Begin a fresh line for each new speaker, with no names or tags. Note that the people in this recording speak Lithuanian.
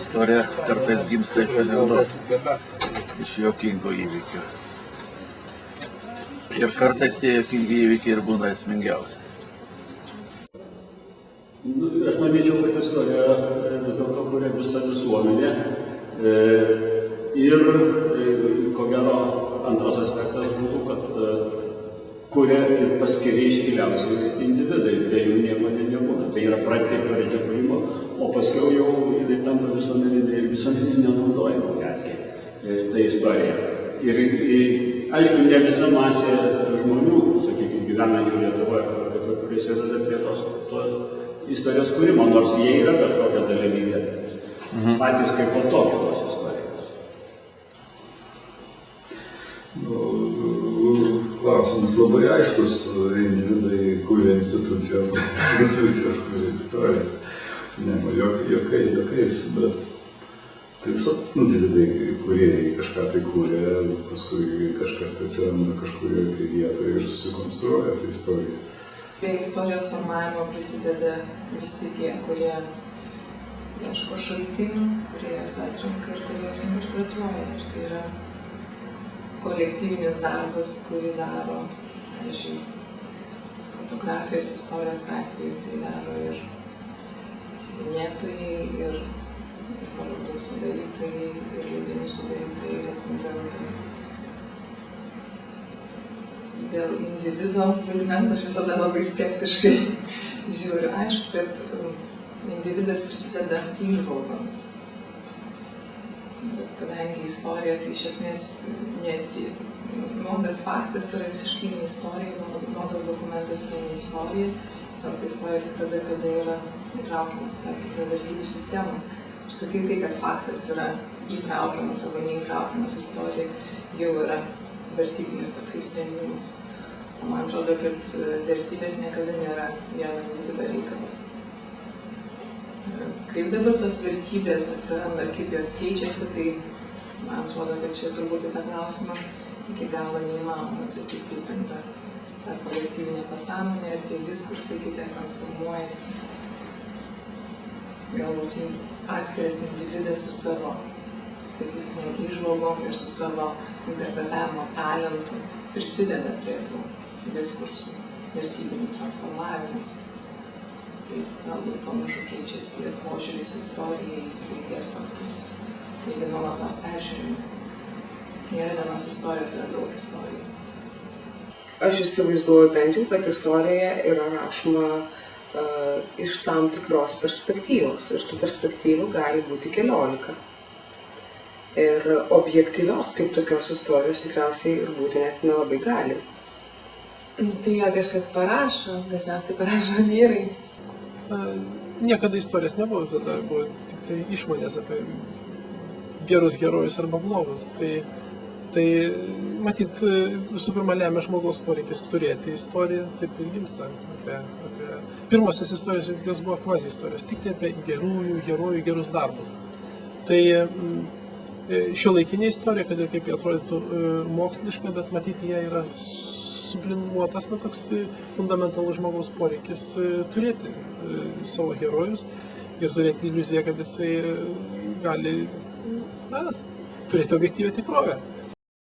Istorija kartais gimsta iš anekdotų, iš juokingų įvykių. Ir kartais tie juokingi įvykiai ir būna esmingiausi.
Aš manyčiau, kad istorija vis dėlto kuria visą visuomenę. Ir ko gero antras aspektas būtų, kad kuria ir paskiri iškiliausi individai, be jų nieko nebūna. Tai yra pradžia kūrimo, o paskiau jau tai tampa visuomeninio naudojimo netgi. Tai istorija. Ir aišku, ne visa masė žmonių, sakykime, gyvenančių Lietuvoje, prisideda prie tos istorijos kūrimo, nors jie yra kažkokia dalelytė. Patys kaip po tokios istorijos.
Klausimas labai aiškus, individai kuria institucijas kuria istoriją. Ne, jokiais, bet tai visat individai kūrėjai kažką tai kūrė, paskui kažkas tai atsiranda kažkurioje tai vietoje ir susikonstruoja tą istoriją.
Prie istorijos formavimo prisideda visi tie, kurie ieško šaltinių, kurie jas atrenka ir kurie jas interpretuoja. Ir tai yra kolektyvinis darbas, kurį daro, pavyzdžiui, fotografijos istorijos atveju, tai daro ir tyrinėtojai, ir parodų sudarytojai, ir leidinių sudarytojai, ir recenzentai. Dėl individo vaidmens aš visada labai skeptiškai žiūriu. Aišku, kad individas prisideda įžvalgomis. Bet kadangi istorija, tai iš esmės neatsiejama. Nuodas faktas yra visiškai ne istorija, nuodas dokumentas yra ne istorija. Jis tampa istorija tik tada, kada yra įtraukiamas tam tikrą vertybių sistemą. Apskritai tai, kad faktas yra įtraukiamas arba neįtraukiamas istorija, jau yra vertybinis toksai sprendimas. O man atrodo, kad vertybės niekada nėra vieno individo reikalas. Kaip dabar tos vertybės atsiranda, kaip jos keičiasi, tai man atrodo, kad čia turbūt į tą klausimą iki galo neįmanoma atsakyti, kaip pinta ar kolektyvinė pasąmonė, ar tie diskursai, kaip jie transformuojasi. Galbūt atskiras individas su savo specifiniam įžvalgom ir su savo interpretavimo talentu prisideda prie tų diskursų vertybinių transformavimus. Tai galbūt panašu keičiasi ir požiūris į istoriją, į praeities faktus. Taigi nuolatos peržiūrime. Nėra vienos istorijos, yra daug istorijų.
Aš įsivaizduoju bent jau, kad istorija yra rašoma iš tam tikros perspektyvos. Ir tų perspektyvų gali būti 14. Ir objektyvios kaip tokios istorijos tikriausiai ir būti net nelabai gali.
Tai ją kažkas parašo, dažniausiai parašo vyrai.
Niekada istorijos nebuvo, visada buvo tik tai išmonės apie gerus herojus arba blogus. Tai matyt, visų pirma lemia žmogaus poreikis turėti istoriją, taip ir gimsta. Pirmosios istorijos, jos buvo kvazi istorijos, tik tai apie gerųjų herojų gerus darbus. Tai šiuolaikinė istorija, kad ir kaip jie atrodytų moksliška, bet matyti ją yra sublimuotas toks fundamentalus žmogaus poreikis turėti savo herojus ir turėti iliuziją, kad jisai gali turėti objektyvią tikrovę.